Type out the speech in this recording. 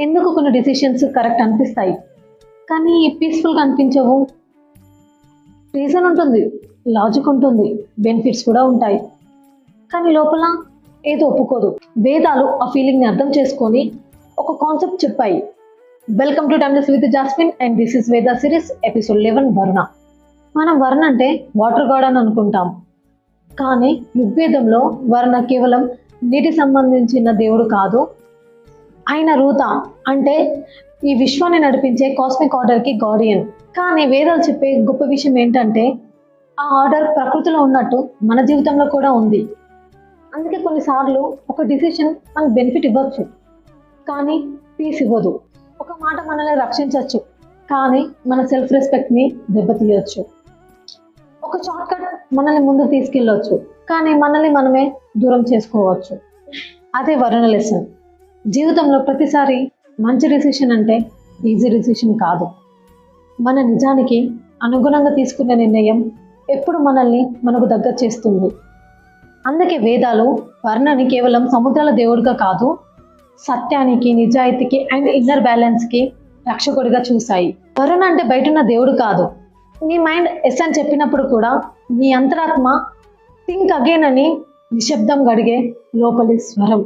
ఎందుకు కొన్ని decisions correct అనిపిస్తాయి కానీ పీస్ఫుల్గా అనిపించవు? రీజన్ ఉంటుంది, లాజిక్ ఉంటుంది, బెనిఫిట్స్ కూడా ఉంటాయి. కానీ లోపల ఏదో ఒప్పుకోదు. వేదాలు ఆ ఫీలింగ్ని అర్థం చేసుకొని ఒక కాన్సెప్ట్ చెప్పాయి. Welcome to timeless with jasmine and this is వేద సిరీస్ ఎపిసోడ్ 11 వరుణ. మనం వరుణ అంటే వాటర్ గాడ్ అని అనుకుంటాం, కానీ ఋగ్వేదంలో వరుణ కేవలం నీటి సంబంధించిన దేవుడు కాదు. ఆయన రూత అంటే ఈ విశ్వాన్ని నడిపించే కాస్మిక్ ఆర్డర్కి గార్డియన్. కానీ వేదాలు చెప్పే గొప్ప విషయం ఏంటంటే ఆ ఆర్డర్ ప్రకృతిలో ఉన్నట్టు మన జీవితంలో కూడా ఉంది. అందుకే కొన్నిసార్లు ఒక డిసిషన్ మనకు బెనిఫిట్ ఇవ్వచ్చు, కానీ పీస్ ఇవ్వదు. ఒక మాట మనల్ని రక్షించవచ్చు, కానీ మన సెల్ఫ్ రెస్పెక్ట్ని దెబ్బతీయవచ్చు. ఒక షార్ట్ కట్ మనల్ని ముందుకు తీసుకెళ్ళవచ్చు, కానీ మనల్ని మనమే దూరం చేసుకోవచ్చు. అదే వరుణ లెసన్. జీవితంలో ప్రతిసారి మంచి డిసిషన్ అంటే ఈజీ డిసిషన్ కాదు. మన నిజానికి అనుగుణంగా తీసుకునే నిర్ణయం ఎప్పుడు మనల్ని మనకు దగ్గర చేస్తుంది. అందుకే వేదాలు వరుణని కేవలం సముద్రాల దేవుడిగా కాదు, సత్యానికి, నిజాయితీకి అండ్ ఇన్నర్ బ్యాలెన్స్కి రక్షకుడిగా చూశాయి. వరుణ అంటే బయటున్న దేవుడు కాదు. నీ మైండ్ ఎస్ అని చెప్పినప్పుడు కూడా నీ అంతరాత్మ థింక్ అగైన్ అని నిశ్శబ్దం గడిగే లోపలి స్వరం.